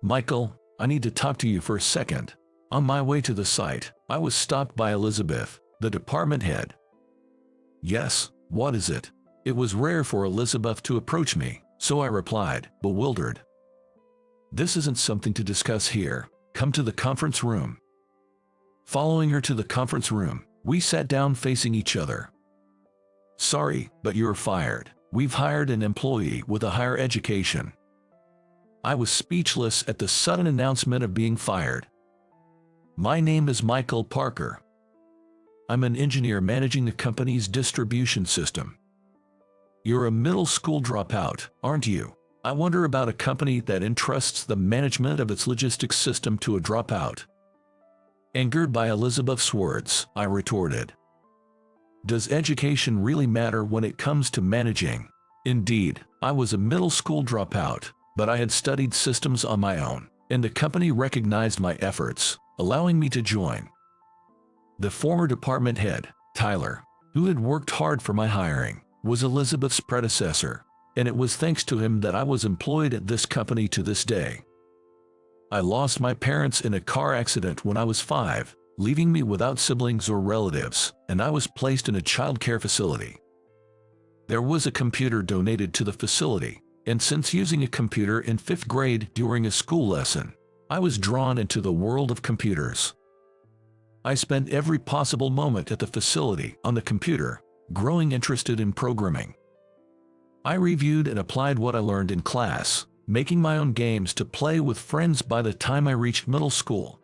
Michael, I need to talk to you for a second. On my way to the site, I was stopped by Elizabeth, the department head. Yes, what is it? It was rare for Elizabeth to approach me, so I replied, bewildered. This isn't something to discuss here. Come to the conference room. Following her to the conference room, we sat down facing each other. Sorry, but you're fired. We've hired an employee with a higher education. I was speechless at the sudden announcement of being fired. My name is Michael Parker. I'm an engineer managing the company's distribution system. You're a middle school dropout, aren't you? I wonder about a company that entrusts the management of its logistics system to a dropout. Angered by Elizabeth's words, I retorted. Does education really matter when it comes to managing? Indeed, I was a middle school dropout, but I had studied systems on my own, and the company recognized my efforts, allowing me to join. The former department head, Tyler, who had worked hard for my hiring, was Elizabeth's predecessor, and it was thanks to him that I was employed at this company to this day. I lost my parents in a car accident when I was 5, leaving me without siblings or relatives, and I was placed in a child care facility. There was a computer donated to the facility, and since using a computer in 5th grade during a school lesson, I was drawn into the world of computers. I spent every possible moment at the facility on the computer, growing interested in programming. I reviewed and applied what I learned in class, making my own games to play with friends by the time I reached middle school.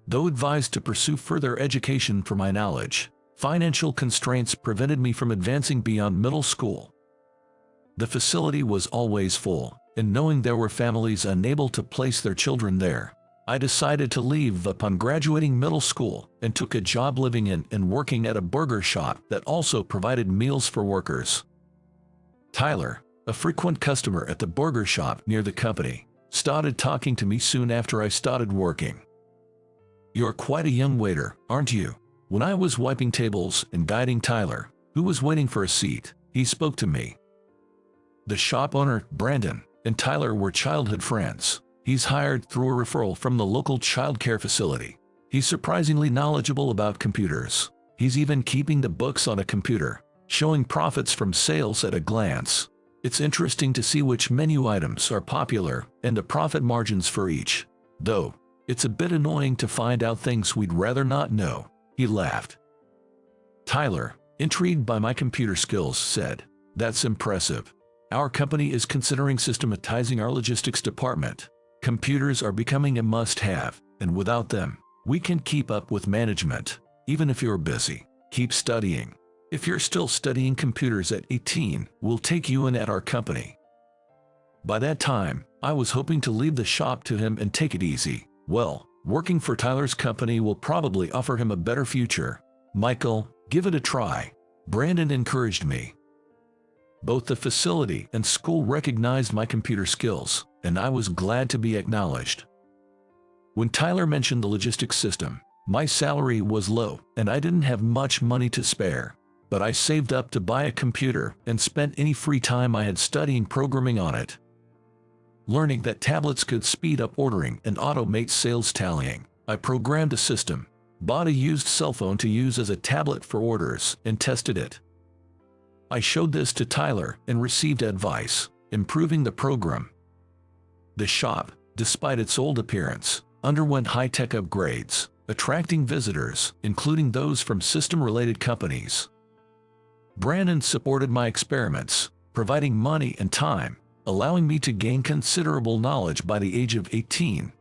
Though advised to pursue further education for my knowledge, financial constraints prevented me from advancing beyond middle school. The facility was always full, and knowing there were families unable to place their children there, I decided to leave upon graduating middle school and took a job living in and working at a burger shop that also provided meals for workers. Tyler, a frequent customer at the burger shop near the company, started talking to me soon after I started working. You're quite a young waiter, aren't you? When I was wiping tables and guiding Tyler, who was waiting for a seat, he spoke to me. The shop owner, Brandon, and Tyler were childhood friends. He's hired through a referral from the local child care facility. He's surprisingly knowledgeable about computers. He's even keeping the books on a computer, showing profits from sales at a glance. It's interesting to see which menu items are popular and the profit margins for each. Though, it's a bit annoying to find out things we'd rather not know. He laughed. Tyler, intrigued by my computer skills, said, "That's impressive. Our company is considering systematizing our logistics department. Computers are becoming a must-have, and without them, we can keep up with management. Even if you're busy, keep studying. If you're still studying computers at 18, we'll take you in at our company." By that time, I was hoping to leave the shop to him and take it easy. Well, working for Tyler's company will probably offer him a better future. Michael, give it a try. Brandon encouraged me. Both the facility and school recognized my computer skills, and I was glad to be acknowledged. When Tyler mentioned the logistics system, my salary was low and I didn't have much money to spare, but I saved up to buy a computer and spent any free time I had studying programming on it. Learning that tablets could speed up ordering and automate sales tallying, I programmed a system, bought a used cell phone to use as a tablet for orders, and tested it. I showed this to Tyler and received advice, improving the program. The shop, despite its old appearance, underwent high-tech upgrades, attracting visitors, including those from system-related companies. Brandon supported my experiments, providing money and time, allowing me to gain considerable knowledge by the age of 18.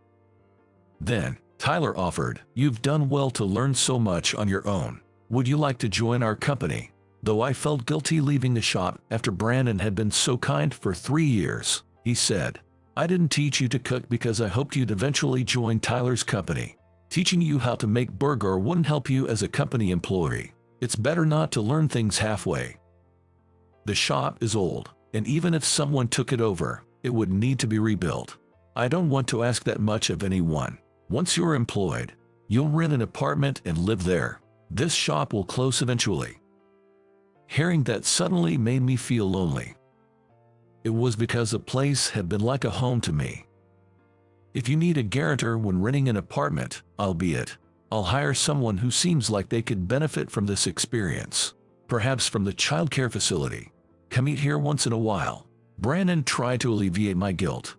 Then, Tyler offered, "You've done well to learn so much on your own. Would you like to join our company?" Though I felt guilty leaving the shop after Brandon had been so kind for 3 years, he said, "I didn't teach you to cook because I hoped you'd eventually join Tyler's company. Teaching you how to make burger wouldn't help you as a company employee. It's better not to learn things halfway." The shop is old, and even if someone took it over, it would need to be rebuilt. I don't want to ask that much of anyone. Once you're employed, you'll rent an apartment and live there. This shop will close eventually. Hearing that suddenly made me feel lonely. It was because the place had been like a home to me. If you need a guarantor when renting an apartment, I'll be it. I'll hire someone who seems like they could benefit from this experience. Perhaps from the childcare facility. Come eat here once in a while. Brandon tried to alleviate my guilt.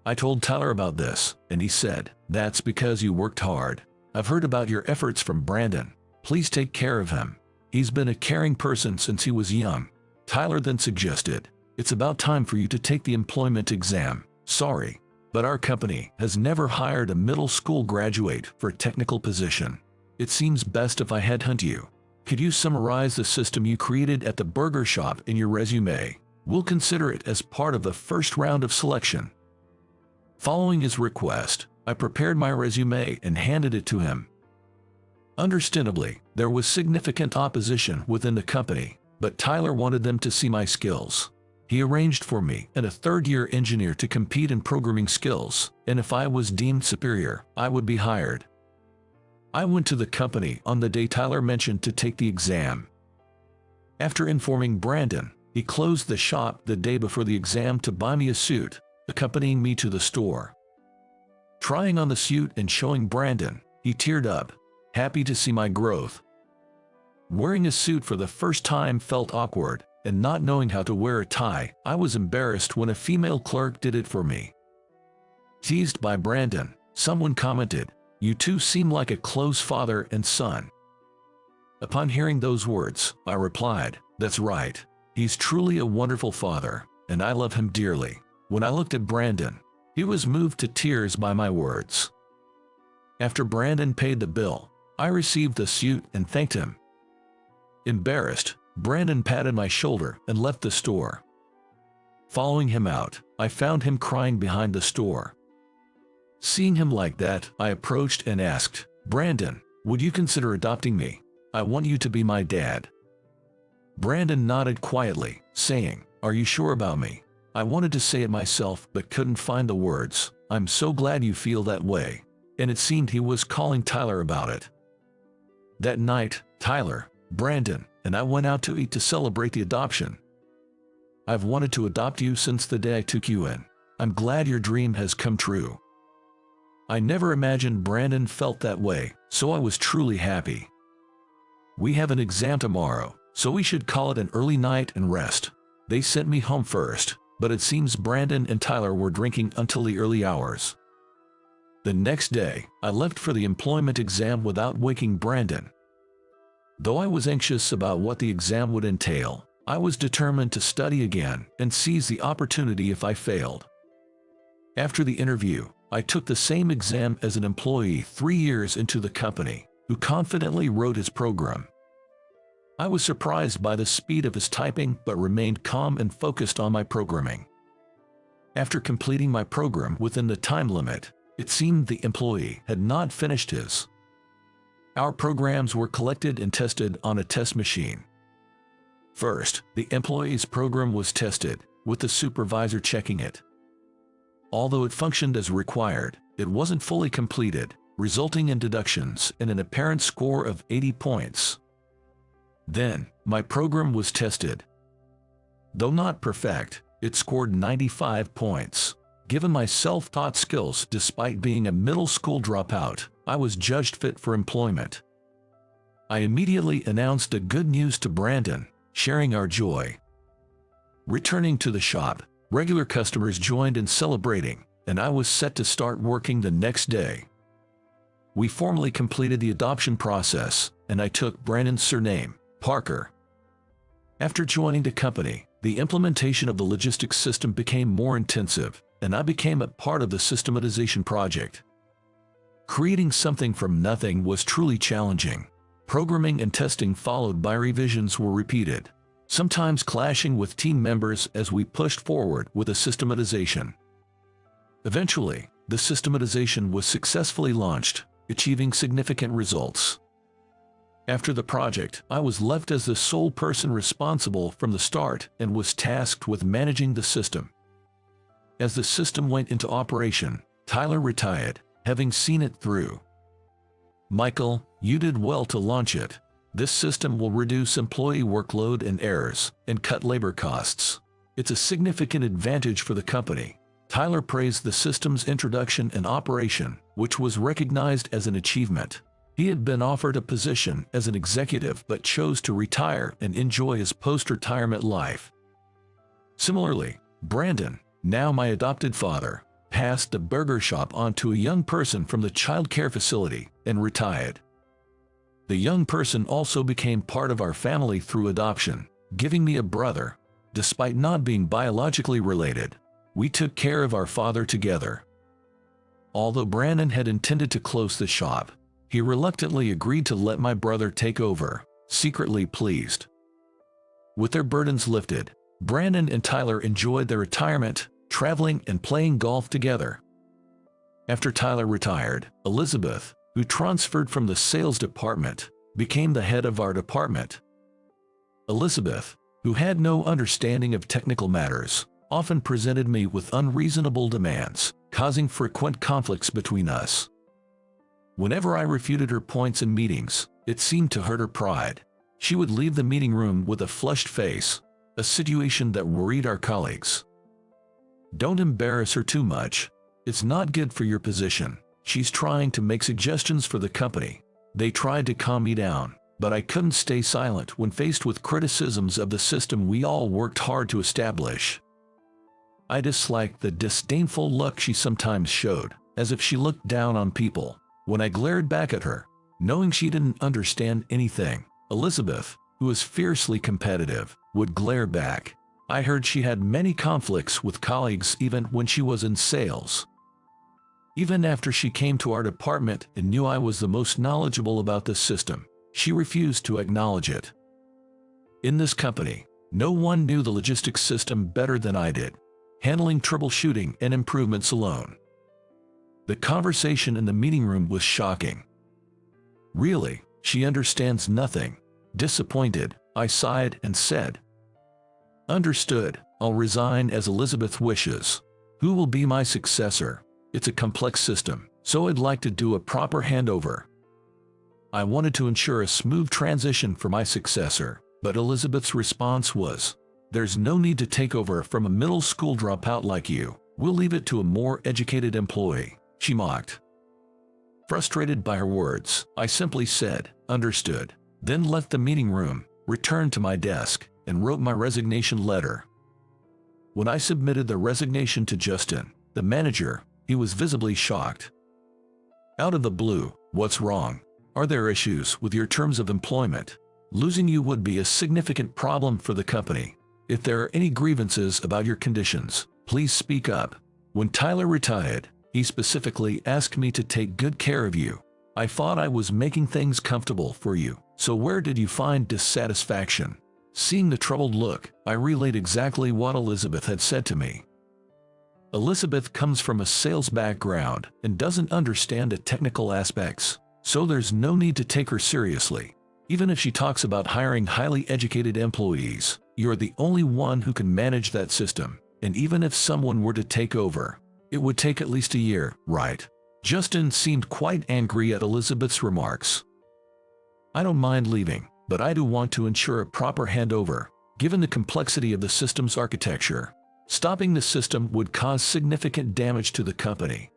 I told Tyler about this, and he said, "That's because you worked hard. I've heard about your efforts from Brandon. Please take care of him. He's been a caring person since he was young." Tyler then suggested, "It's about time for you to take the employment exam. Sorry, but our company has never hired a middle school graduate for a technical position. It seems best if I headhunt you. Could you summarize the system you created at the burger shop in your resume? We'll consider it as part of the first round of selection." Following his request, I prepared my resume and handed it to him. Understandably, there was significant opposition within the company, but Tyler wanted them to see my skills. He arranged for me and a third-year engineer to compete in programming skills, and if I was deemed superior, I would be hired. I went to the company on the day Tyler mentioned to take the exam. After informing Brandon, he closed the shop the day before the exam to buy me a suit, accompanying me to the store. Trying on the suit and showing Brandon, he teared up, happy to see my growth. Wearing a suit for the first time felt awkward, and not knowing how to wear a tie, I was embarrassed when a female clerk did it for me. Teased by Brandon, someone commented, "You two seem like a close father and son." Upon hearing those words, I replied, "That's right. He's truly a wonderful father, and I love him dearly." When I looked at Brandon, he was moved to tears by my words. After Brandon paid the bill, I received the suit and thanked him. Embarrassed, Brandon patted my shoulder and left the store. Following him out, I found him crying behind the store. Seeing him like that, I approached and asked, "Brandon, would you consider adopting me? I want you to be my dad." Brandon nodded quietly, saying, "Are you sure about me?" I wanted to say it myself but couldn't find the words. "I'm so glad you feel that way." And it seemed he was calling Tyler about it. That night, Tyler, Brandon, and I went out to eat to celebrate the adoption. "I've wanted to adopt you since the day I took you in. I'm glad your dream has come true." I never imagined Brandon felt that way, so I was truly happy. "We have an exam tomorrow, so we should call it an early night and rest." They sent me home first, but it seems Brandon and Tyler were drinking until the early hours. The next day, I left for the employment exam without waking Brandon. Though I was anxious about what the exam would entail, I was determined to study again and seize the opportunity if I failed. After the interview, I took the same exam as an employee 3 years into the company, who confidently wrote his program. I was surprised by the speed of his typing but remained calm and focused on my programming. After completing my program within the time limit, it seemed the employee had not finished his. Our programs were collected and tested on a test machine. First, the employee's program was tested, with the supervisor checking it. Although it functioned as required, it wasn't fully completed, resulting in deductions and an apparent score of 80 points. Then, my program was tested. Though not perfect, it scored 95 points. Given my self-taught skills despite being a middle school dropout, I was judged fit for employment. I immediately announced the good news to Brandon, sharing our joy. Returning to the shop, regular customers joined in celebrating, and I was set to start working the next day. We formally completed the adoption process, and I took Brandon's surname, Parker. After joining the company, the implementation of the logistics system became more intensive, and I became a part of the systematization project. Creating something from nothing was truly challenging. Programming and testing followed by revisions were repeated, sometimes clashing with team members as we pushed forward with the systematization. Eventually, the systematization was successfully launched, achieving significant results. After the project, I was left as the sole person responsible from the start and was tasked with managing the system. As the system went into operation, Tyler retired, having seen it through. "Michael, you did well to launch it. This system will reduce employee workload and errors, and cut labor costs. It's a significant advantage for the company." Tyler praised the system's introduction and operation, which was recognized as an achievement. He had been offered a position as an executive but chose to retire and enjoy his post-retirement life. Similarly, Brandon, now my adopted father, passed the burger shop on to a young person from the child care facility and retired. The young person also became part of our family through adoption, giving me a brother. Despite not being biologically related, we took care of our father together. Although Brandon had intended to close the shop, he reluctantly agreed to let my brother take over, secretly pleased. With their burdens lifted, Brandon and Tyler enjoyed their retirement, traveling and playing golf together. After Tyler retired, Elizabeth, who transferred from the sales department, became the head of our department. Elizabeth, who had no understanding of technical matters, often presented me with unreasonable demands, causing frequent conflicts between us. Whenever I refuted her points in meetings, it seemed to hurt her pride. She would leave the meeting room with a flushed face, a situation that worried our colleagues. "Don't embarrass her too much. It's not good for your position. She's trying to make suggestions for the company." They tried to calm me down, but I couldn't stay silent when faced with criticisms of the system we all worked hard to establish. I disliked the disdainful look she sometimes showed, as if she looked down on people. When I glared back at her, knowing she didn't understand anything, Elizabeth, who was fiercely competitive, would glare back. I heard she had many conflicts with colleagues even when she was in sales. Even after she came to our department and knew I was the most knowledgeable about this system, she refused to acknowledge it. In this company, no one knew the logistics system better than I did, handling troubleshooting and improvements alone. The conversation in the meeting room was shocking. "Really, she understands nothing." Disappointed, I sighed and said, "Understood, I'll resign as Elizabeth wishes. Who will be my successor? It's a complex system, so I'd like to do a proper handover." I wanted to ensure a smooth transition for my successor, but Elizabeth's response was, "There's no need to take over from a middle school dropout like you. We'll leave it to a more educated employee," she mocked. Frustrated by her words, I simply said, "Understood," then left the meeting room, returned to my desk, and wrote my resignation letter. When I submitted the resignation to Justin, the manager, he was visibly shocked. "Out of the blue, what's wrong? Are there issues with your terms of employment? Losing you would be a significant problem for the company. If there are any grievances about your conditions, please speak up." When Tyler retired, he specifically asked me to take good care of you. "I thought I was making things comfortable for you, so where did you find dissatisfaction?" Seeing the troubled look, I relayed exactly what Elizabeth had said to me. Elizabeth comes from a sales background and doesn't understand the technical aspects, so there's no need to take her seriously. Even if she talks about hiring highly educated employees, you're the only one who can manage that system, and even if someone were to take over, it would take at least a year, right? Justin seemed quite angry at Elizabeth's remarks. "I don't mind leaving, but I do want to ensure a proper handover, given the complexity of the system's architecture. Stopping the system would cause significant damage to the company."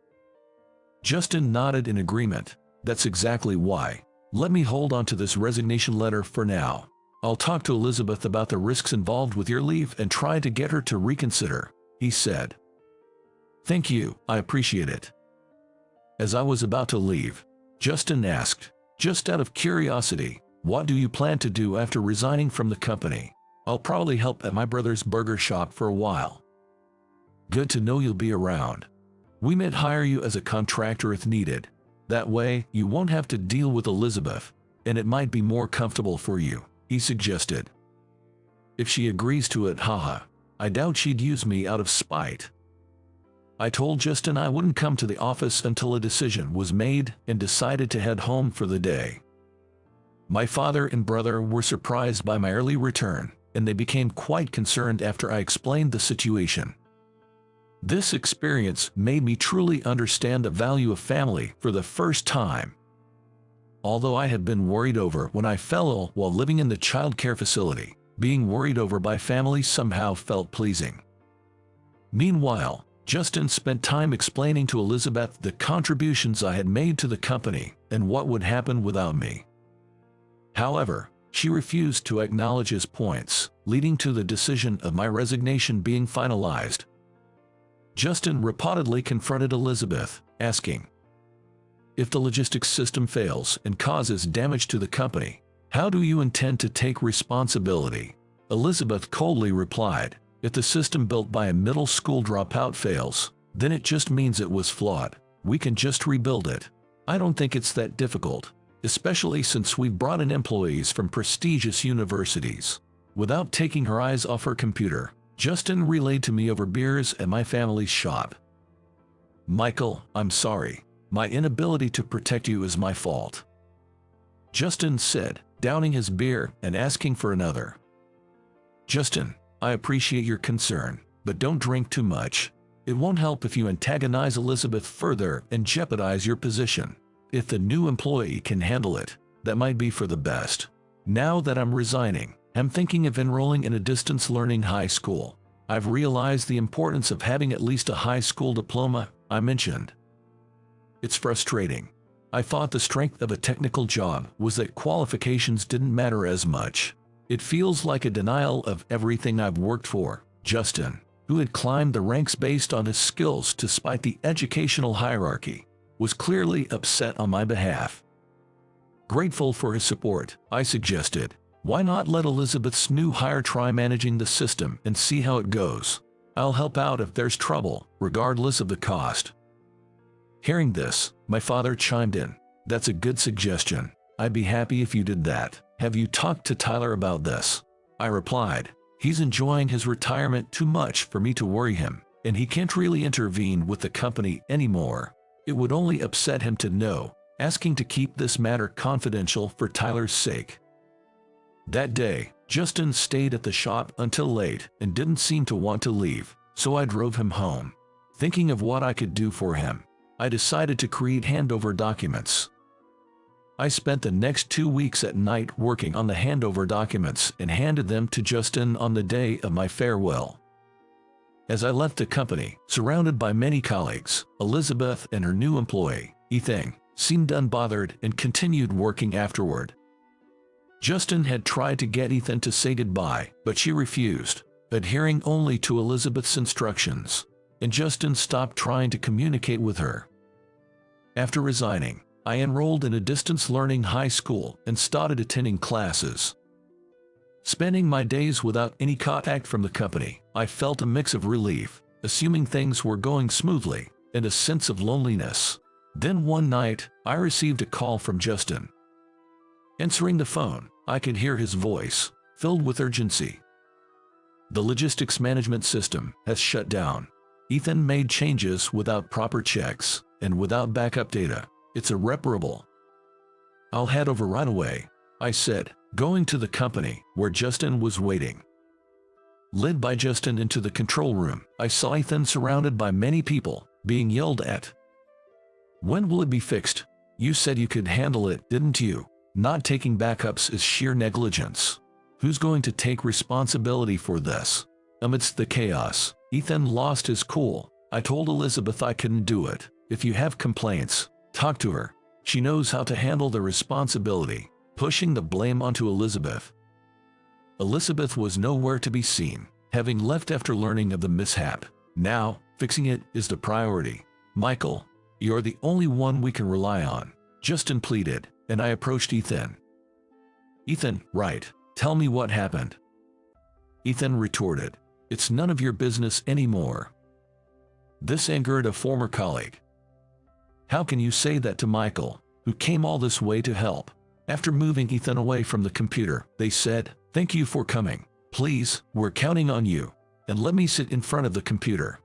Justin nodded in agreement. "That's exactly why. Let me hold on to this resignation letter for now. I'll talk to Elizabeth about the risks involved with your leave and try to get her to reconsider," he said. "Thank you, I appreciate it." As I was about to leave, Justin asked, "Just out of curiosity, what do you plan to do after resigning from the company?" "I'll probably help at my brother's burger shop for a while." "Good to know you'll be around. We might hire you as a contractor if needed. That way, you won't have to deal with Elizabeth, and it might be more comfortable for you," he suggested. If she agrees to it, haha, I doubt she'd use me out of spite. I told Justin I wouldn't come to the office until a decision was made and decided to head home for the day. My father and brother were surprised by my early return, and they became quite concerned after I explained the situation. This experience made me truly understand the value of family for the first time. Although I had been worried over when I fell ill while living in the child care facility, being worried over by family somehow felt pleasing. Meanwhile, Justin spent time explaining to Elizabeth the contributions I had made to the company and what would happen without me. However, she refused to acknowledge his points, leading to the decision of my resignation being finalized. Justin reportedly confronted Elizabeth, asking, "If the logistics system fails and causes damage to the company, how do you intend to take responsibility?" Elizabeth coldly replied, "If the system built by a middle school dropout fails, then it just means it was flawed. We can just rebuild it. I don't think it's that difficult, especially since we've brought in employees from prestigious universities." Without taking her eyes off her computer, Justin relayed to me over beers at my family's shop, "Michael, I'm sorry. My inability to protect you is my fault," Justin said, downing his beer and asking for another. "Justin, I appreciate your concern, but don't drink too much. It won't help if you antagonize Elizabeth further and jeopardize your position. If the new employee can handle it, that might be for the best. Now that I'm resigning, I'm thinking of enrolling in a distance learning high school. I've realized the importance of having at least a high school diploma," I mentioned. "It's frustrating. I thought the strength of a technical job was that qualifications didn't matter as much. It feels like a denial of everything I've worked for." Justin, who had climbed the ranks based on his skills despite the educational hierarchy, was clearly upset on my behalf. Grateful for his support, I suggested, "Why not let Elizabeth's new hire try managing the system and see how it goes? I'll help out if there's trouble, regardless of the cost." Hearing this, my father chimed in, "That's a good suggestion. I'd be happy if you did that. Have you talked to Tyler about this?" I replied, "He's enjoying his retirement too much for me to worry him, and he can't really intervene with the company anymore. It would only upset him to know, asking to keep this matter confidential for Tyler's sake." That day, Justin stayed at the shop until late and didn't seem to want to leave, so I drove him home. Thinking of what I could do for him, I decided to create handover documents. I spent the next 2 weeks at night working on the handover documents and handed them to Justin on the day of my farewell. As I left the company, surrounded by many colleagues, Elizabeth and her new employee, Ethan, seemed unbothered and continued working afterward. Justin had tried to get Ethan to say goodbye, but she refused, adhering only to Elizabeth's instructions, and Justin stopped trying to communicate with her. After resigning, I enrolled in a distance learning high school and started attending classes. Spending my days without any contact from the company, I felt a mix of relief, assuming things were going smoothly, and a sense of loneliness. Then one night, I received a call from Justin. Answering the phone, I could hear his voice, filled with urgency. "The logistics management system has shut down. Ethan made changes without proper checks and without backup data. It's irreparable." "I'll head over right away," I said, going to the company where Justin was waiting. Led by Justin into the control room, I saw Ethan surrounded by many people, being yelled at. "When will it be fixed? You said you could handle it, didn't you? Not taking backups is sheer negligence. Who's going to take responsibility for this?" Amidst the chaos, Ethan lost his cool. "I told Elizabeth I couldn't do it. If you have complaints, talk to her. She knows how to handle the responsibility," pushing the blame onto Elizabeth. Elizabeth was nowhere to be seen, having left after learning of the mishap. "Now, fixing it is the priority. Michael, you're the only one we can rely on," Justin pleaded, and I approached Ethan. "Ethan, right. Tell me what happened." Ethan retorted, "It's none of your business anymore." This angered a former colleague. "How can you say that to Michael, who came all this way to help?" After moving Ethan away from the computer, they said, "Thank you for coming. Please, we're counting on you, and let me sit in front of the computer."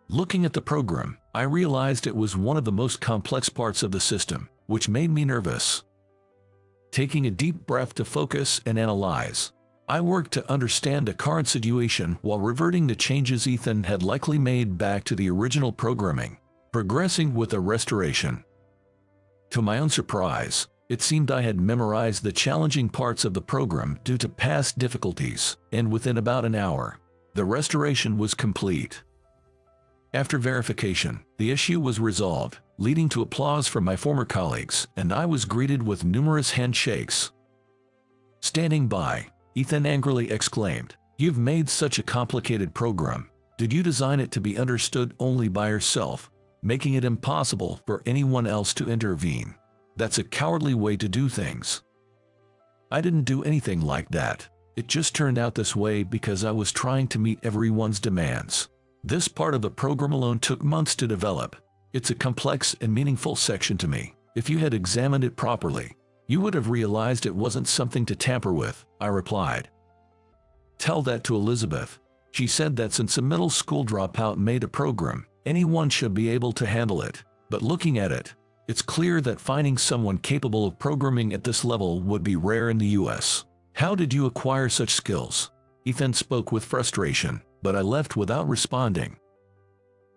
Looking at the program, I realized it was one of the most complex parts of the system, which made me nervous. Taking a deep breath to focus and analyze, I worked to understand the current situation while reverting the changes Ethan had likely made back to the original programming, progressing with a restoration. To my own surprise, it seemed I had memorized the challenging parts of the program due to past difficulties, and within about an hour, the restoration was complete. After verification, the issue was resolved, leading to applause from my former colleagues, and I was greeted with numerous handshakes. Standing by, Ethan angrily exclaimed, "You've made such a complicated program. Did you design it to be understood only by yourself, making it impossible for anyone else to intervene? That's a cowardly way to do things." I didn't do anything like that. It just turned out this way because I was trying to meet everyone's demands. This part of the program alone took months to develop. It's a complex and meaningful section to me. If you had examined it properly, you would have realized it wasn't something to tamper with, I replied. Tell that to Elizabeth. She said that since a middle school dropout made a program, anyone should be able to handle it. But looking at it, it's clear that finding someone capable of programming at this level would be rare in the US. How did you acquire such skills? Ethan spoke with frustration, but I left without responding.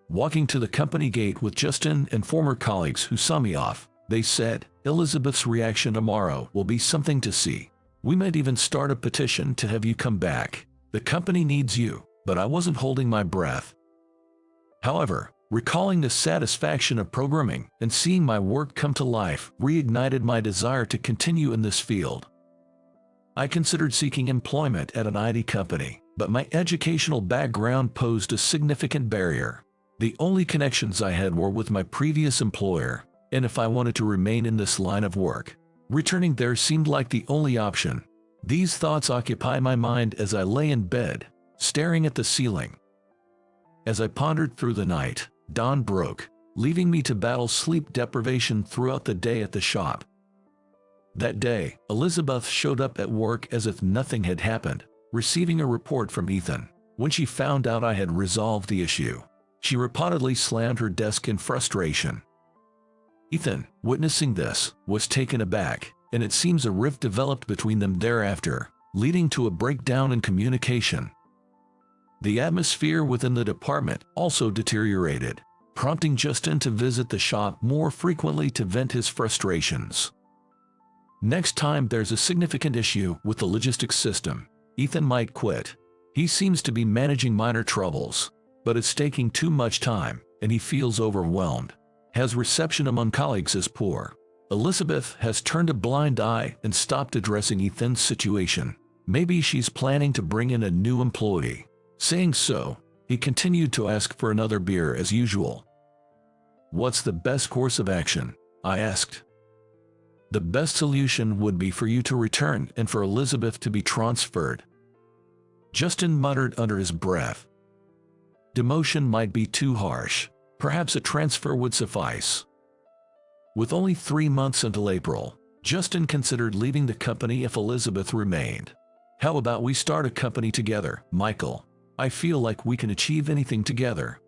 Walking to the company gate with Justin and former colleagues who saw me off, they said, "Elizabeth's reaction tomorrow will be something to see. We might even start a petition to have you come back. The company needs you," but I wasn't holding my breath. However, recalling the satisfaction of programming and seeing my work come to life reignited my desire to continue in this field. I considered seeking employment at an IT company, but my educational background posed a significant barrier. The only connections I had were with my previous employer, and if I wanted to remain in this line of work, returning there seemed like the only option. These thoughts occupied my mind as I lay in bed, staring at the ceiling. As I pondered through the night, dawn broke, leaving me to battle sleep deprivation throughout the day at the shop. That day, Elizabeth showed up at work as if nothing had happened, receiving a report from Ethan. When she found out I had resolved the issue, she reportedly slammed her desk in frustration. Ethan, witnessing this, was taken aback, and it seems a rift developed between them thereafter, leading to a breakdown in communication. The atmosphere within the department also deteriorated, prompting Justin to visit the shop more frequently to vent his frustrations. Next time there's a significant issue with the logistics system, Ethan might quit. He seems to be managing minor troubles, but it's taking too much time, and he feels overwhelmed. His reception among colleagues is poor. Elizabeth has turned a blind eye and stopped addressing Ethan's situation. Maybe she's planning to bring in a new employee. Saying so, he continued to ask for another beer as usual. "What's the best course of action?" I asked. "The best solution would be for you to return and for Elizabeth to be transferred," Justin muttered under his breath. "Demotion might be too harsh. Perhaps a transfer would suffice." With only 3 months until April, Justin considered leaving the company if Elizabeth remained. "How about we start a company together, Michael? I feel like we can achieve anything together."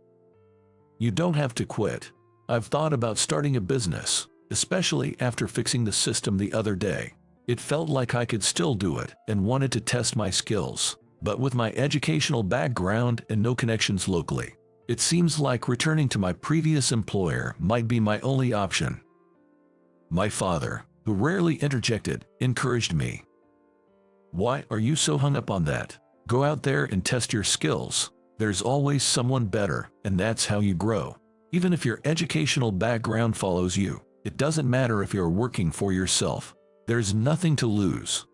"You don't have to quit. I've thought about starting a business, especially after fixing the system the other day. It felt like I could still do it and wanted to test my skills, but with my educational background and no connections locally, it seems like returning to my previous employer might be my only option." My father, who rarely interjected, encouraged me. "Why are you so hung up on that? Go out there and test your skills. There's always someone better, and that's how you grow. Even if your educational background follows you, it doesn't matter if you're working for yourself. There's nothing to lose."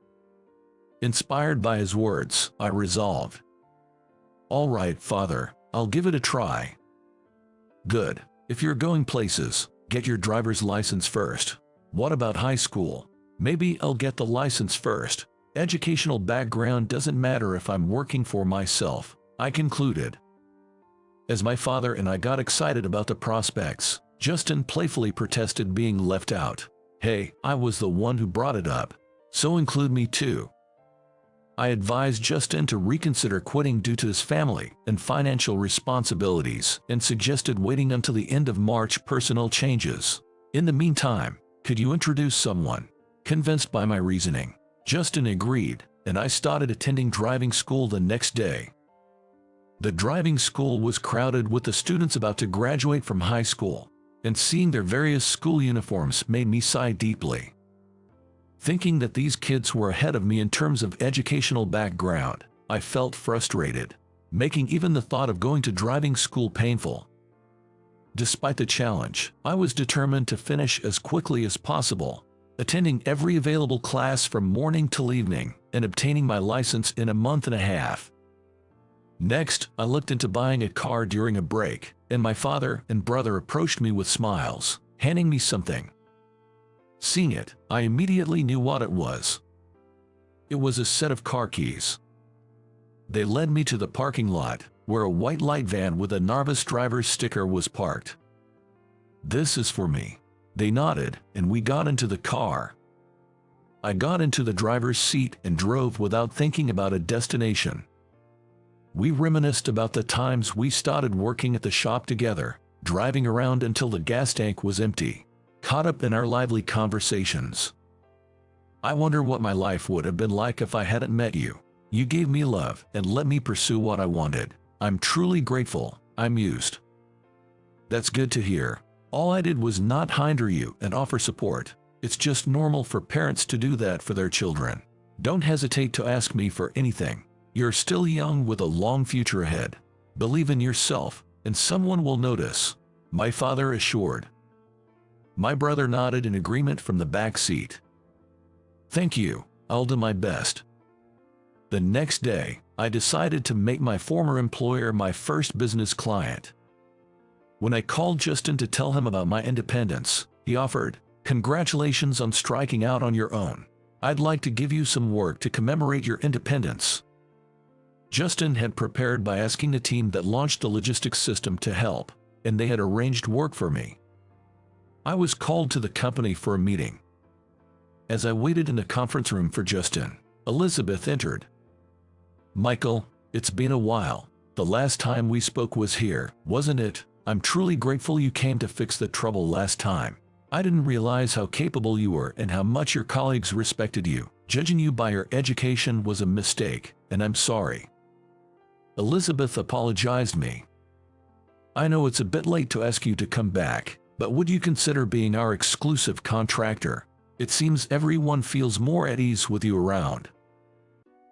Inspired by his words, I resolved. "All right, Father, I'll give it a try." "Good. If you're going places, get your driver's license first." "What about high school?" "Maybe I'll get the license first. Educational background doesn't matter if I'm working for myself," I concluded. As my father and I got excited about the prospects, Justin playfully protested being left out. "Hey, I was the one who brought it up, so include me too." I advised Justin to reconsider quitting due to his family and financial responsibilities and suggested waiting until the end of March personal changes. "In the meantime, could you introduce someone?" Convinced by my reasoning, Justin agreed, and I started attending driving school the next day. The driving school was crowded with the students about to graduate from high school, and seeing their various school uniforms made me sigh deeply. Thinking that these kids were ahead of me in terms of educational background, I felt frustrated, making even the thought of going to driving school painful. Despite the challenge, I was determined to finish as quickly as possible, attending every available class from morning till evening and obtaining my license in a month and a half. Next, I looked into buying a car during a break, and my father and brother approached me with smiles, handing me something. Seeing it, I immediately knew what it was. It was a set of car keys. They led me to the parking lot, where a white light van with a Narvis driver's sticker was parked. "This is for me." They nodded, and we got into the car. I got into the driver's seat and drove without thinking about a destination. We reminisced about the times we started working at the shop together, driving around until the gas tank was empty, caught up in our lively conversations. "I wonder what my life would have been like if I hadn't met you. You gave me love and let me pursue what I wanted. I'm truly grateful," I mused. "That's good to hear. All I did was not hinder you and offer support. It's just normal for parents to do that for their children. Don't hesitate to ask me for anything. You're still young with a long future ahead. Believe in yourself, and someone will notice," my father assured. My brother nodded in agreement from the back seat. "Thank you, I'll do my best." The next day, I decided to make my former employer my first business client. When I called Justin to tell him about my independence, he offered, "Congratulations on striking out on your own. I'd like to give you some work to commemorate your independence." Justin had prepared by asking the team that launched the logistics system to help, and they had arranged work for me. I was called to the company for a meeting. As I waited in the conference room for Justin, Elizabeth entered. "Michael, it's been a while. The last time we spoke was here, wasn't it? I'm truly grateful you came to fix the trouble last time. I didn't realize how capable you were and how much your colleagues respected you. Judging you by your education was a mistake, and I'm sorry." Elizabeth apologized me. "I know it's a bit late to ask you to come back, but would you consider being our exclusive contractor? It seems everyone feels more at ease with you around."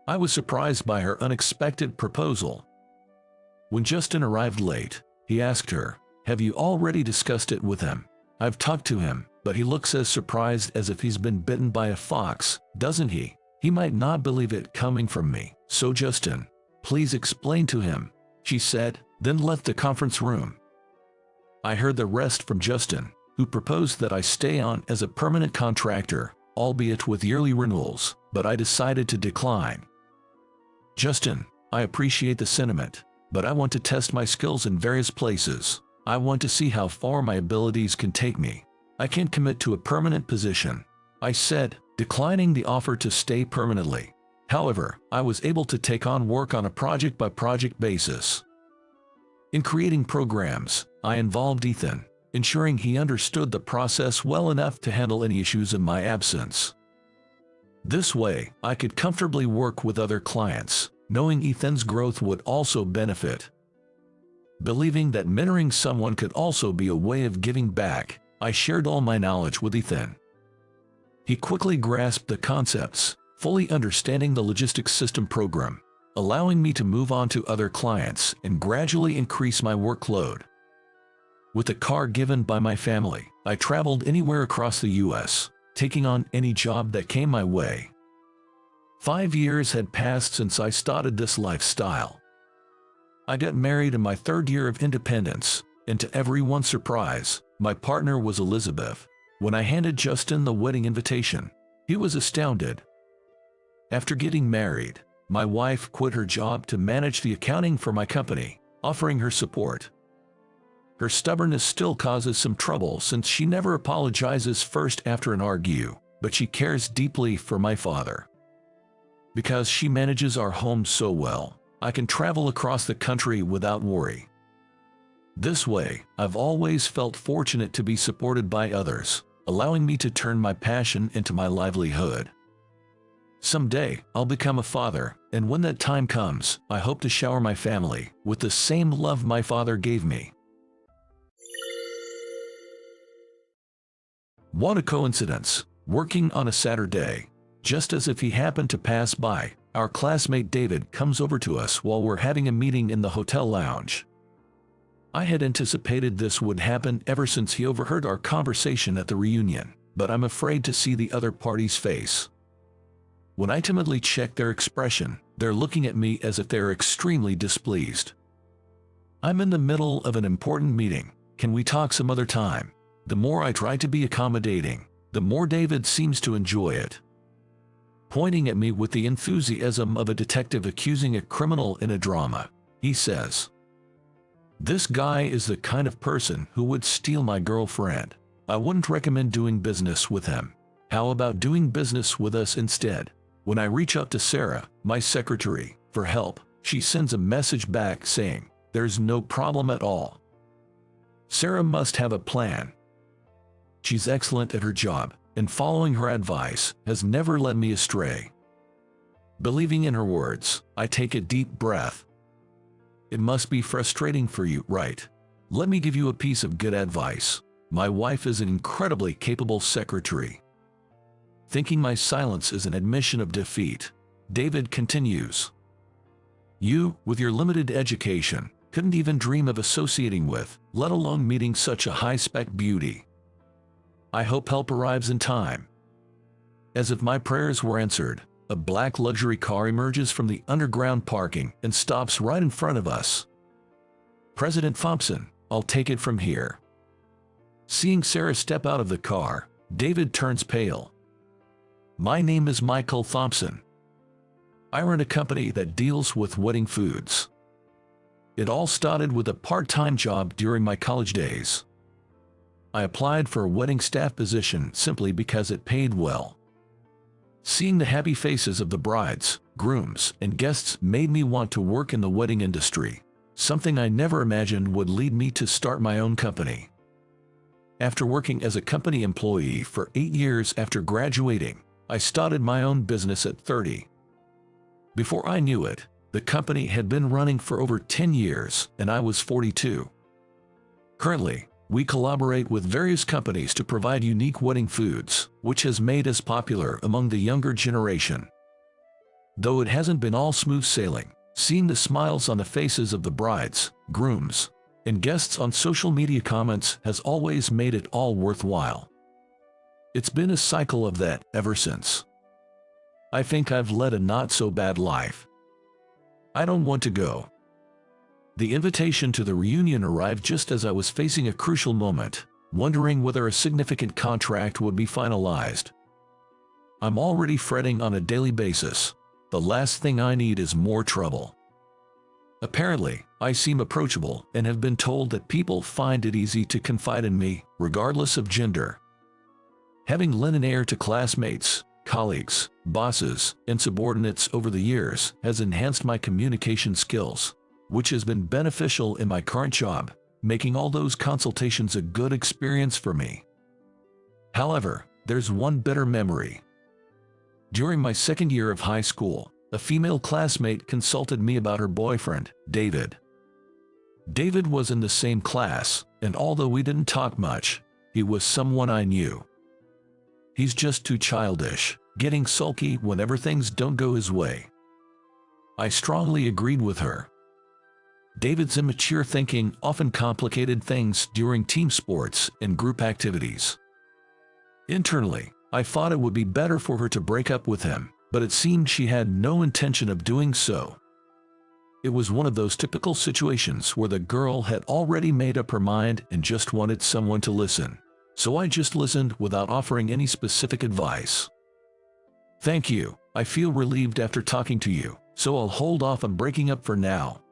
I was surprised by her unexpected proposal. When Justin arrived late, he asked her, "Have you already discussed it with him?" "I've talked to him, but he looks as surprised as if he's been bitten by a fox, doesn't he? He might not believe it coming from me. So Justin, please explain to him," she said, then left the conference room. I heard the rest from Justin, who proposed that I stay on as a permanent contractor, albeit with yearly renewals, but I decided to decline. "Justin, I appreciate the sentiment, but I want to test my skills in various places. I want to see how far my abilities can take me. I can't commit to a permanent position," I said, declining the offer to stay permanently. However, I was able to take on work on a project-by-project basis. In creating programs, I involved Ethan, ensuring he understood the process well enough to handle any issues in my absence. This way, I could comfortably work with other clients, knowing Ethan's growth would also benefit. Believing that mentoring someone could also be a way of giving back, I shared all my knowledge with Ethan. He quickly grasped the concepts, fully understanding the logistics system program, allowing me to move on to other clients and gradually increase my workload. With a car given by my family, I traveled anywhere across the U.S., taking on any job that came my way. 5 years had passed since I started this lifestyle. I got married in my 3rd year of independence, and to everyone's surprise, my partner was Elizabeth. When I handed Justin the wedding invitation, he was astounded. After getting married, my wife quit her job to manage the accounting for my company, offering her support. Her stubbornness still causes some trouble since she never apologizes first after an argue, but she cares deeply for my father. Because she manages our home so well, I can travel across the country without worry. This way, I've always felt fortunate to be supported by others, allowing me to turn my passion into my livelihood. Someday, I'll become a father, and when that time comes, I hope to shower my family with the same love my father gave me. What a coincidence! Working on a Saturday, just as if he happened to pass by, our classmate David comes over to us while we're having a meeting in the hotel lounge. I had anticipated this would happen ever since he overheard our conversation at the reunion, but I'm afraid to see the other party's face. When I timidly check their expression, they're looking at me as if they're extremely displeased. I'm in the middle of an important meeting. Can we talk some other time? The more I try to be accommodating, the more David seems to enjoy it. Pointing at me with the enthusiasm of a detective accusing a criminal in a drama, he says, "This guy is the kind of person who would steal my girlfriend. I wouldn't recommend doing business with him. How about doing business with us instead?" When I reach out to Sarah, my secretary, for help, she sends a message back saying, "There's no problem at all." Sarah must have a plan. She's excellent at her job, and following her advice has never led me astray. Believing in her words, I take a deep breath. It must be frustrating for you, right? Let me give you a piece of good advice. My wife is an incredibly capable secretary. Thinking my silence is an admission of defeat, David continues, "You, with your limited education, couldn't even dream of associating with, let alone meeting such a high-spec beauty. I hope help arrives in time." As if my prayers were answered, a black luxury car emerges from the underground parking and stops right in front of us. "President Thompson, I'll take it from here." Seeing Sarah step out of the car, David turns pale. "My name is Michael Thompson. I run a company that deals with wedding foods. It all started with a part-time job during my college days. I applied for a wedding staff position simply because it paid well. Seeing the happy faces of the brides, grooms, and guests made me want to work in the wedding industry, something I never imagined would lead me to start my own company. After working as a company employee for 8 years after graduating, I started my own business at 30. Before I knew it, the company had been running for over 10 years, and I was 42. Currently, we collaborate with various companies to provide unique wedding foods, which has made us popular among the younger generation. Though it hasn't been all smooth sailing, seeing the smiles on the faces of the brides, grooms, and guests on social media comments has always made it all worthwhile. It's been a cycle of that ever since. I think I've led a not-so-bad life. I don't want to go. The invitation to the reunion arrived just as I was facing a crucial moment, wondering whether a significant contract would be finalized. I'm already fretting on a daily basis. The last thing I need is more trouble. Apparently, I seem approachable and have been told that people find it easy to confide in me, regardless of gender. Having lent an ear to classmates, colleagues, bosses, and subordinates over the years has enhanced my communication skills, which has been beneficial in my current job, making all those consultations a good experience for me. However, there's one bitter memory. During my second year of high school, a female classmate consulted me about her boyfriend, David. David was in the same class, and although we didn't talk much, he was someone I knew. He's just too childish, getting sulky whenever things don't go his way. I strongly agreed with her. David's immature thinking often complicated things during team sports and group activities. Internally, I thought it would be better for her to break up with him, but it seemed she had no intention of doing so. It was one of those typical situations where the girl had already made up her mind and just wanted someone to listen. So I just listened without offering any specific advice. "Thank you, I feel relieved after talking to you, so I'll hold off on breaking up for now."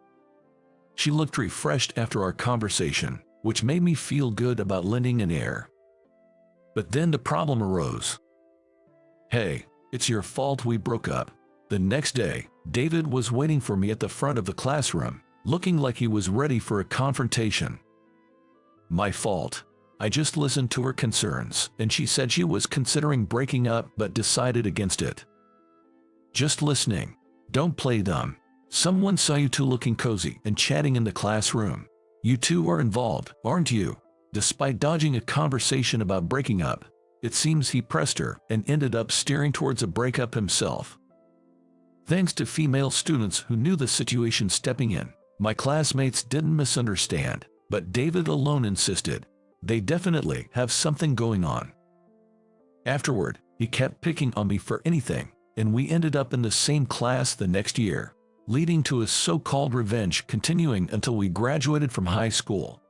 She looked refreshed after our conversation, which made me feel good about lending an ear. But then the problem arose. "Hey, it's your fault we broke up." The next day, David was waiting for me at the front of the classroom, looking like he was ready for a confrontation. My fault. I just listened to her concerns, and she said she was considering breaking up but decided against it. Just listening. Don't play dumb. Someone saw you two looking cozy and chatting in the classroom. You two are involved, aren't you? Despite dodging a conversation about breaking up, it seems he pressed her and ended up steering towards a breakup himself. Thanks to female students who knew the situation stepping in, my classmates didn't misunderstand. but David alone insisted. They definitely have something going on. Afterward, he kept picking on me for anything, and we ended up in the same class the next year, leading to his so-called revenge continuing until we graduated from high school.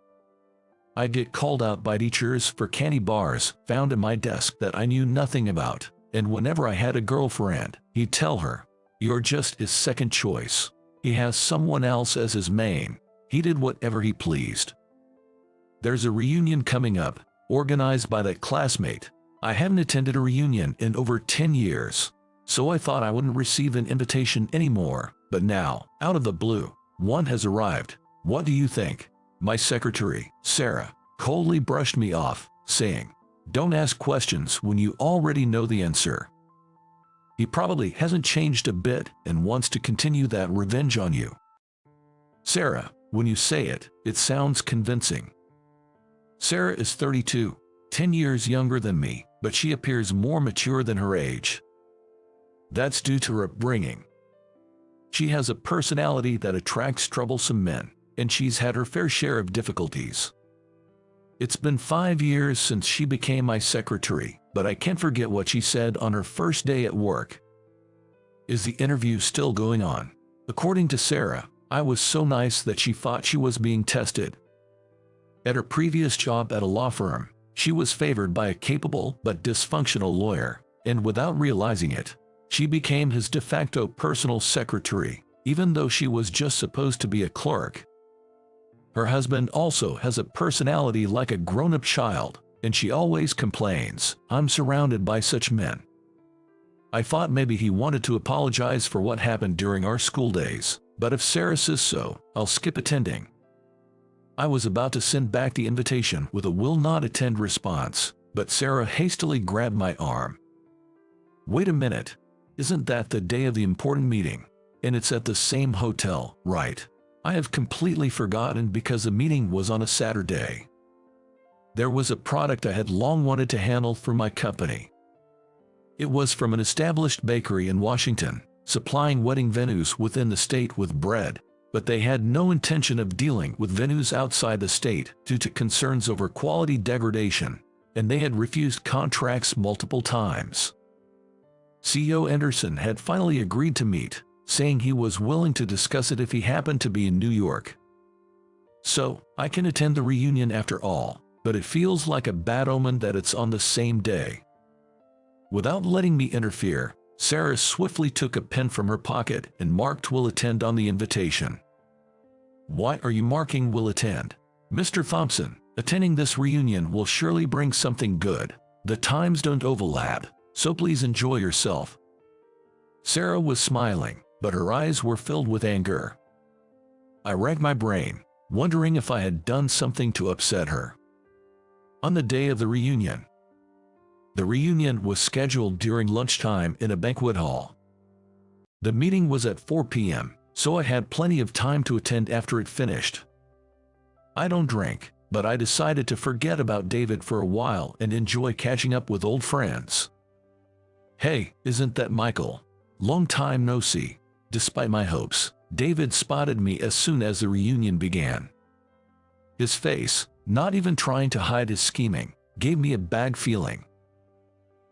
I'd get called out by teachers for candy bars found in my desk that I knew nothing about, and whenever I had a girlfriend, he'd tell her, "You're just his second choice. He has someone else as his main." He did whatever he pleased. There's a reunion coming up, organized by that classmate. I haven't attended a reunion in over 10 years, so I thought I wouldn't receive an invitation anymore, but now, out of the blue, one has arrived. What do you think? My secretary, Sarah, coldly brushed me off, saying, "Don't ask questions when you already know the answer." He probably hasn't changed a bit and wants to continue that revenge on you. Sarah, when you say it, it sounds convincing. Sarah is 32, 10 years younger than me, but she appears more mature than her age. That's due to her upbringing. She has a personality that attracts troublesome men, and she's had her fair share of difficulties. It's been 5 years since she became my secretary, but I can't forget what she said on her first day at work. Is the interview still going on? According to Sarah, I was so nice that she thought she was being tested. At her previous job at a law firm, she was favored by a capable but dysfunctional lawyer, and without realizing it, she became his de facto personal secretary, even though she was just supposed to be a clerk. Her husband also has a personality like a grown-up child, and she always complains, "I'm surrounded by such men." I thought maybe he wanted to apologize for what happened during our school days, but if Sarah says so, I'll skip attending. I was about to send back the invitation with a "will not attend" response, but Sarah hastily grabbed my arm. Wait a minute, isn't that the day of the important meeting? And it's at the same hotel, right? I have completely forgotten because the meeting was on a Saturday. There was a product I had long wanted to handle for my company. It was from an established bakery in Washington, supplying wedding venues within the state with bread, but they had no intention of dealing with venues outside the state due to concerns over quality degradation, and they had refused contracts multiple times. CEO Anderson had finally agreed to meet, saying he was willing to discuss it if he happened to be in New York. So, I can attend the reunion after all, but it feels like a bad omen that it's on the same day. Without letting me interfere, Sarah swiftly took a pen from her pocket and marked "will attend" on the invitation. Why are you marking "will attend"? Mr. Thompson, attending this reunion will surely bring something good. The times don't overlap, so please enjoy yourself. Sarah was smiling, but her eyes were filled with anger. I racked my brain, wondering if I had done something to upset her. On the day of the reunion was scheduled during lunchtime in a banquet hall. The meeting was at 4 p.m., so I had plenty of time to attend after it finished. I don't drink, but I decided to forget about David for a while and enjoy catching up with old friends. Hey, isn't that Michael? Long time no see. Despite my hopes, David spotted me as soon as the reunion began. His face, not even trying to hide his scheming, gave me a bad feeling.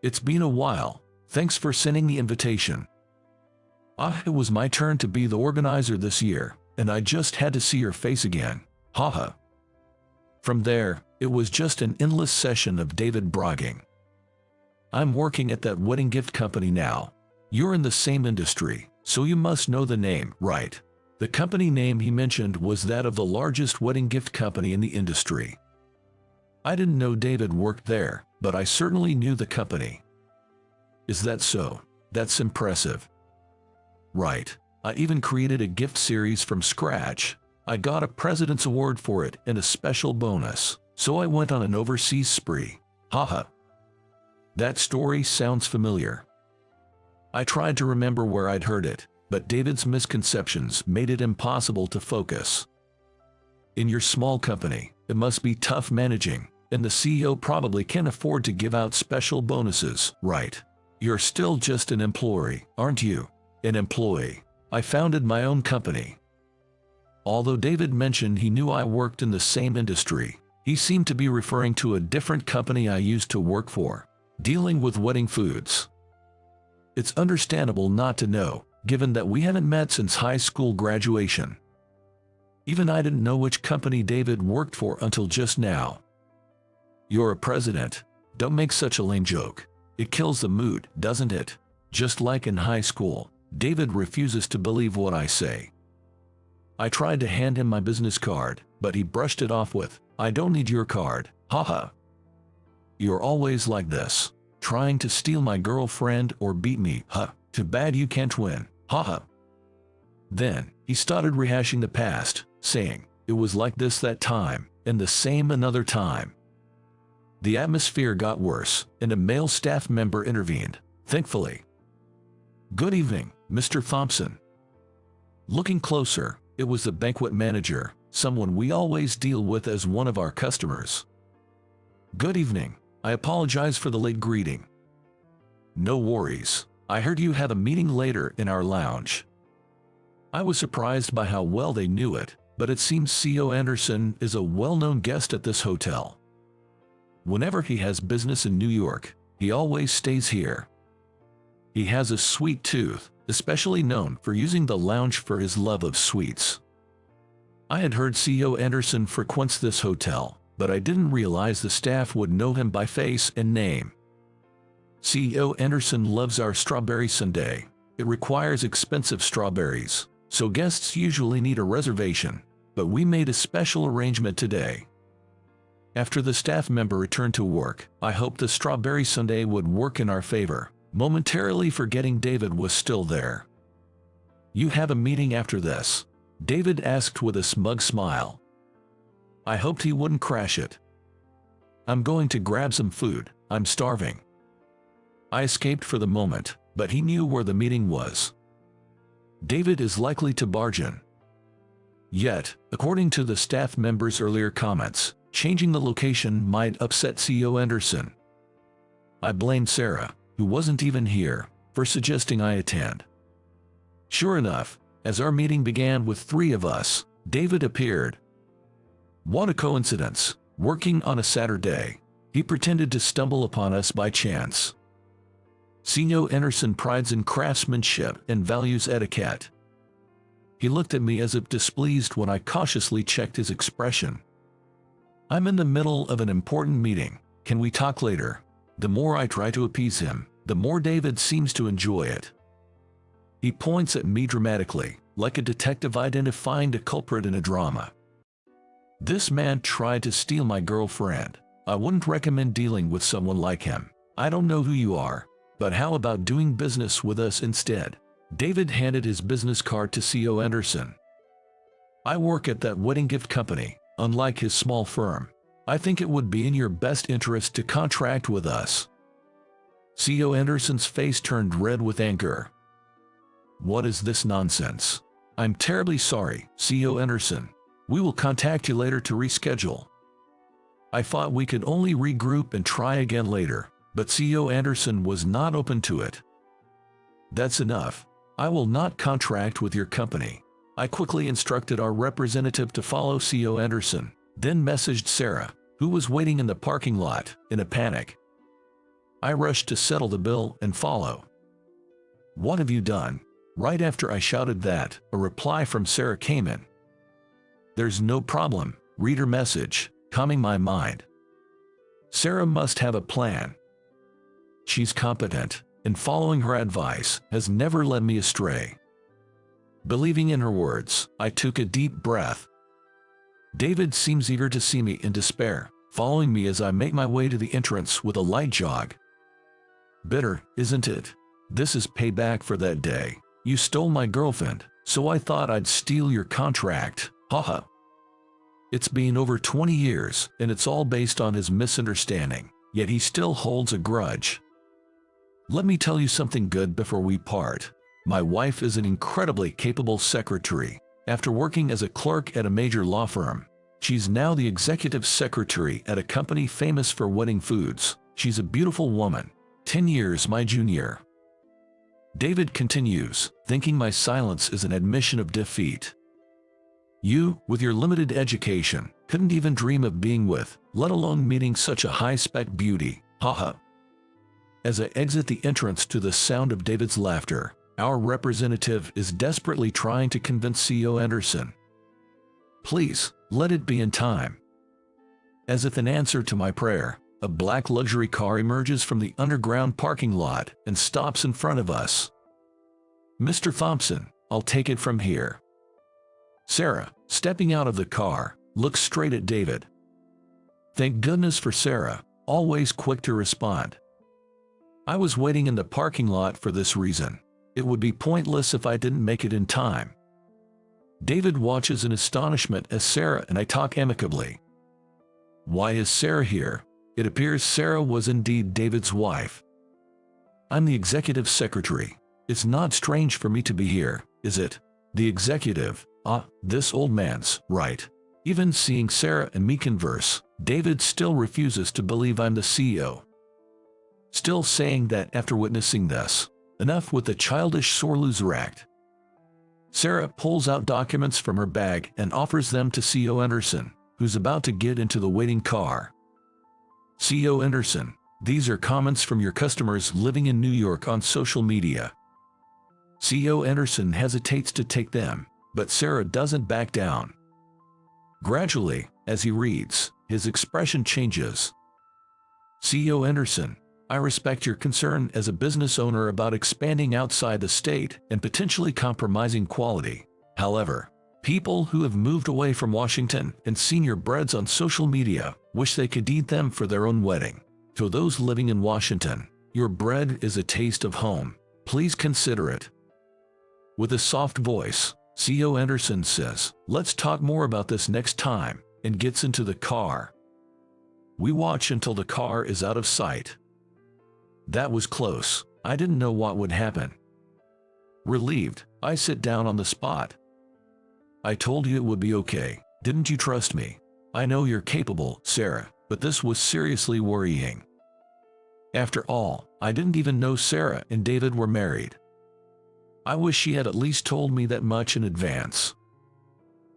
It's been a while, thanks for sending the invitation. It was my turn to be the organizer this year, and I just had to see your face again, haha. From there, it was just an endless session of David bragging. I'm working at that wedding gift company now. You're in the same industry, so you must know the name, right? The company name he mentioned was that of the largest wedding gift company in the industry. I didn't know David worked there, but I certainly knew the company. Is that so? That's impressive. Right. I even created a gift series from scratch. I got a President's Award for it and a special bonus, so I went on an overseas spree. Haha. That story sounds familiar. I tried to remember where I'd heard it, but David's misconceptions made it impossible to focus. In your small company, it must be tough managing, and the CEO probably can't afford to give out special bonuses, right? You're still just an employee, aren't you? An employee. I founded my own company. Although David mentioned he knew I worked in the same industry, he seemed to be referring to a different company I used to work for, dealing with wedding foods. It's understandable not to know, given that we haven't met since high school graduation. Even I didn't know which company David worked for until just now. You're a president. Don't make such a lame joke. It kills the mood, doesn't it? Just like in high school, David refuses to believe what I say. I tried to hand him my business card, but he brushed it off with, "I don't need your card, haha. You're always like this, trying to steal my girlfriend or beat me, huh? Too bad you can't win, haha." Then, he started rehashing the past, saying, "It was like this that time, and the same another time." The atmosphere got worse, and a male staff member intervened, thankfully. "Good evening, Mr. Thompson." Looking closer, it was the banquet manager, someone we always deal with as one of our customers. "Good evening. I apologize for the late greeting." "No worries. I heard you had a meeting later in our lounge." I was surprised by how well they knew it, but it seems CEO Anderson is a well-known guest at this hotel. Whenever he has business in New York, he always stays here. He has a sweet tooth, especially known for using the lounge for his love of sweets. I had heard CEO Anderson frequents this hotel, but I didn't realize the staff would know him by face and name. CEO Anderson loves our strawberry sundae. It requires expensive strawberries, so guests usually need a reservation, but we made a special arrangement today. After the staff member returned to work, I hoped the strawberry sundae would work in our favor, momentarily forgetting David was still there. "You have a meeting after this?" David asked with a smug smile. I hoped he wouldn't crash it. "I'm going to grab some food, I'm starving." I escaped for the moment, but he knew where the meeting was. David is likely to barge in. Yet, according to the staff member's earlier comments, changing the location might upset CEO Anderson. I blamed Sarah, who wasn't even here, for suggesting I attend. Sure enough, as our meeting began with 3 of us, David appeared. What a coincidence, working on a Saturday. He pretended to stumble upon us by chance. CEO Anderson prides in craftsmanship and values etiquette. He looked at me as if displeased when I cautiously checked his expression. "I'm in the middle of an important meeting. Can we talk later?" The more I try to appease him, the more David seems to enjoy it. He points at me dramatically, like a detective identifying a culprit in a drama. This man tried to steal my girlfriend. I wouldn't recommend dealing with someone like him. I don't know who you are, but how about doing business with us instead? David handed his business card to CEO Anderson. "I work at that wedding gift company. Unlike his small firm, I think it would be in your best interest to contract with us." CEO Anderson's face turned red with anger. "What is this nonsense?" "I'm terribly sorry, CEO Anderson. We will contact you later to reschedule." I thought we could only regroup and try again later, but CEO Anderson was not open to it. "That's enough. I will not contract with your company." I quickly instructed our representative to follow CEO Anderson, then messaged Sarah, who was waiting in the parking lot, in a panic. I rushed to settle the bill and follow. "What have you done?" Right after I shouted that, a reply from Sarah came in. "There's no problem. Read her message," calming my mind. Sarah must have a plan. She's competent, and following her advice has never led me astray. Believing in her words, I took a deep breath. David seems eager to see me in despair, following me as I make my way to the entrance with a light jog. Bitter, isn't it? This is payback for that day. You stole my girlfriend, so I thought I'd steal your contract, haha. It's been over 20 years, and it's all based on his misunderstanding, yet he still holds a grudge. Let me tell you something good before we part. My wife is an incredibly capable secretary. After working as a clerk at a major law firm, she's now the executive secretary at a company famous for wedding foods. She's a beautiful woman, 10 years my junior. David continues, thinking my silence is an admission of defeat. You, with your limited education, couldn't even dream of being with, let alone meeting such a high-spec beauty. Haha. As I exit the entrance to the sound of David's laughter, our representative is desperately trying to convince CEO Anderson. Please, let it be in time. As if in answer to my prayer, a black luxury car emerges from the underground parking lot and stops in front of us. Mr. Thompson, I'll take it from here. Sarah, stepping out of the car, looks straight at David. Thank goodness for Sarah, always quick to respond. I was waiting in the parking lot for this reason. It would be pointless if I didn't make it in time. David watches in astonishment as Sarah and I talk amicably. Why is Sarah here? It appears Sarah was indeed David's wife. I'm the executive secretary. It's not strange for me to be here, is it? The executive, this old man's, right. Even seeing Sarah and me converse, David still refuses to believe I'm the CEO. Still saying that after witnessing this, enough with the childish sore loser act. Sarah pulls out documents from her bag and offers them to CEO Anderson, who's about to get into the waiting car. CEO Anderson, these are comments from your customers living in New York on social media. CEO Anderson hesitates to take them, but Sarah doesn't back down. Gradually, as he reads, his expression changes. CEO Anderson, I respect your concern as a business owner about expanding outside the state and potentially compromising quality. However, people who have moved away from Washington and seen your breads on social media wish they could eat them for their own wedding. To those living in Washington, your bread is a taste of home. Please consider it. With a soft voice, CEO Anderson says, let's talk more about this next time, and gets into the car. We watch until the car is out of sight. That was close. I didn't know what would happen. Relieved, I sit down on the spot. I told you it would be okay. Didn't you trust me? I know you're capable, Sarah, but this was seriously worrying. After all, I didn't even know Sarah and David were married. I wish she had at least told me that much in advance.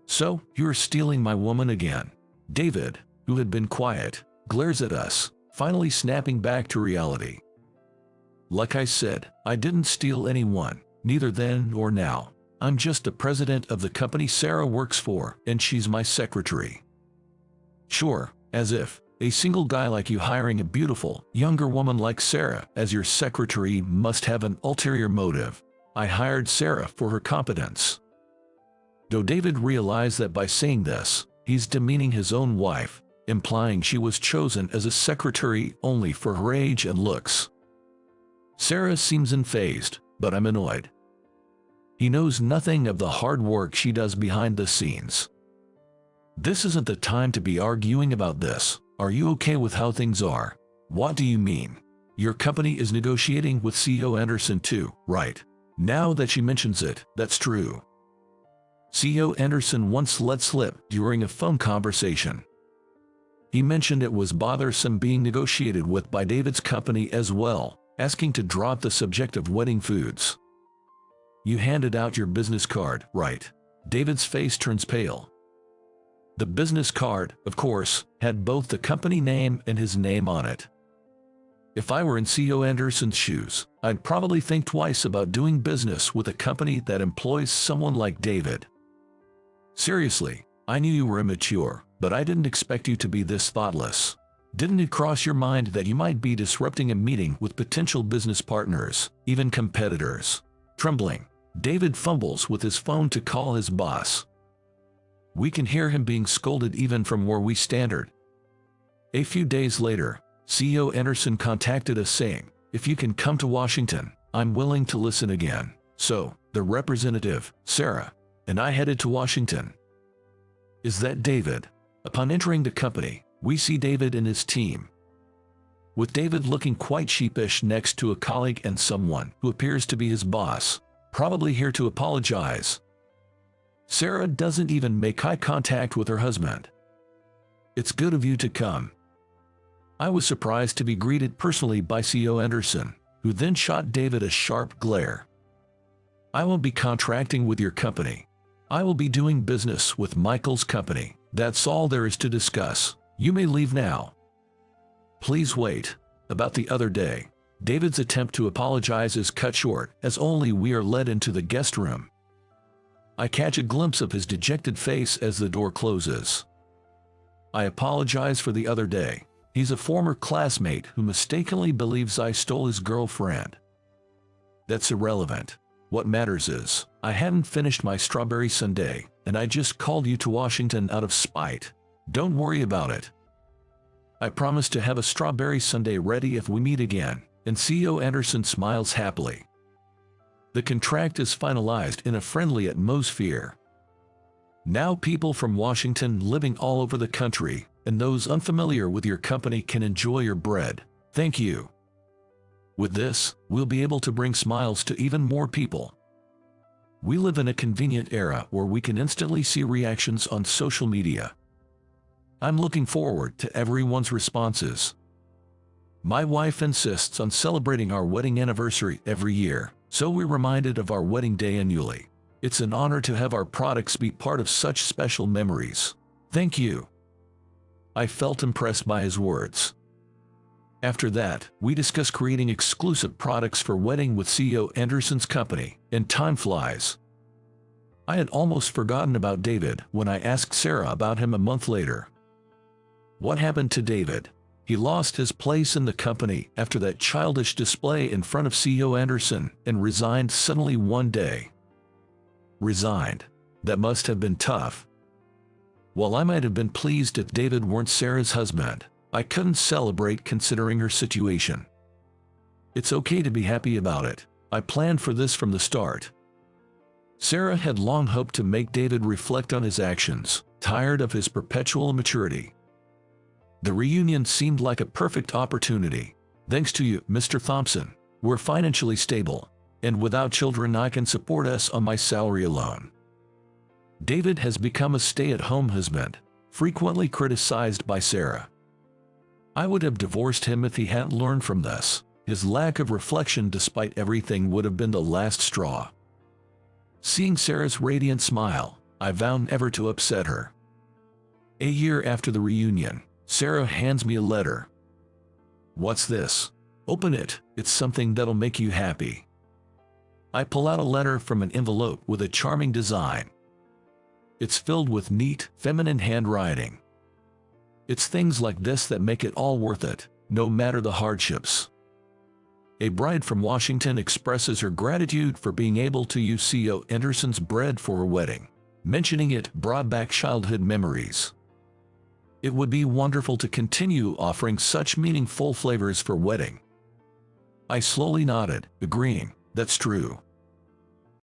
So, you're stealing my woman again. David, who had been quiet, glares at us, finally snapping back to reality. Like I said, I didn't steal anyone, neither then nor now. I'm just the president of the company Sarah works for, and she's my secretary. Sure, as if a single guy like you hiring a beautiful, younger woman like Sarah as your secretary must have an ulterior motive. I hired Sarah for her competence. Though David realized that by saying this, he's demeaning his own wife, implying she was chosen as a secretary only for her age and looks. Sarah seems unfazed, but I'm annoyed. He knows nothing of the hard work she does behind the scenes. This isn't the time to be arguing about this. Are you okay with how things are? What do you mean? Your company is negotiating with CEO Anderson too, right? Now that she mentions it, that's true. CEO Anderson once let slip during a phone conversation. He mentioned it was bothersome being negotiated with by David's company as well, asking to drop the subject of wedding foods. You handed out your business card, right? David's face turns pale. The business card, of course, had both the company name and his name on it. If I were in CEO Anderson's shoes, I'd probably think twice about doing business with a company that employs someone like David. Seriously, I knew you were immature, but I didn't expect you to be this thoughtless. Didn't it cross your mind that you might be disrupting a meeting with potential business partners, even competitors? Trembling, David fumbles with his phone to call his boss. We can hear him being scolded even from where we stand. A few days later, CEO Anderson contacted us saying, if you can come to Washington, I'm willing to listen again. So, the representative, Sarah, and I headed to Washington. Is that David? Upon entering the company, we see David and his team. With David looking quite sheepish next to a colleague and someone who appears to be his boss, probably here to apologize. Sarah doesn't even make eye contact with her husband. It's good of you to come. I was surprised to be greeted personally by CEO Anderson, who then shot David a sharp glare. I won't be contracting with your company. I will be doing business with Michael's company. That's all there is to discuss. You may leave now. Please wait. About the other day, David's attempt to apologize is cut short as only we are led into the guest room. I catch a glimpse of his dejected face as the door closes. I apologize for the other day. He's a former classmate who mistakenly believes I stole his girlfriend. That's irrelevant. What matters is, I hadn't finished my strawberry sundae, and I just called you to Washington out of spite. Don't worry about it. I promise to have a strawberry sundae ready if we meet again, and CEO Anderson smiles happily. The contract is finalized in a friendly atmosphere. Now people from Washington living all over the country, and those unfamiliar with your company can enjoy your bread. Thank you. With this, we'll be able to bring smiles to even more people. We live in a convenient era where we can instantly see reactions on social media. I'm looking forward to everyone's responses. My wife insists on celebrating our wedding anniversary every year, so we're reminded of our wedding day annually. It's an honor to have our products be part of such special memories. Thank you. I felt impressed by his words. After that, we discuss creating exclusive products for wedding with CEO Anderson's company, and time flies. I had almost forgotten about David when I asked Sarah about him a month later. What happened to David? He lost his place in the company after that childish display in front of CEO Anderson and resigned suddenly one day. Resigned. That must have been tough. While I might have been pleased if David weren't Sarah's husband, I couldn't celebrate considering her situation. It's okay to be happy about it. I planned for this from the start. Sarah had long hoped to make David reflect on his actions, tired of his perpetual immaturity. The reunion seemed like a perfect opportunity. Thanks to you, Mr. Thompson, we're financially stable, and without children I can support us on my salary alone. David has become a stay-at-home husband, frequently criticized by Sarah. I would have divorced him if he hadn't learned from this. His lack of reflection despite everything would have been the last straw. Seeing Sarah's radiant smile, I vowed never to upset her. A year after the reunion, Sarah hands me a letter. What's this? Open it, it's something that'll make you happy. I pull out a letter from an envelope with a charming design. It's filled with neat, feminine handwriting. It's things like this that make it all worth it, no matter the hardships. A bride from Washington expresses her gratitude for being able to use CEO Anderson's bread for her wedding. Mentioning it brought back childhood memories. It would be wonderful to continue offering such meaningful flavors for wedding. I slowly nodded, agreeing, that's true.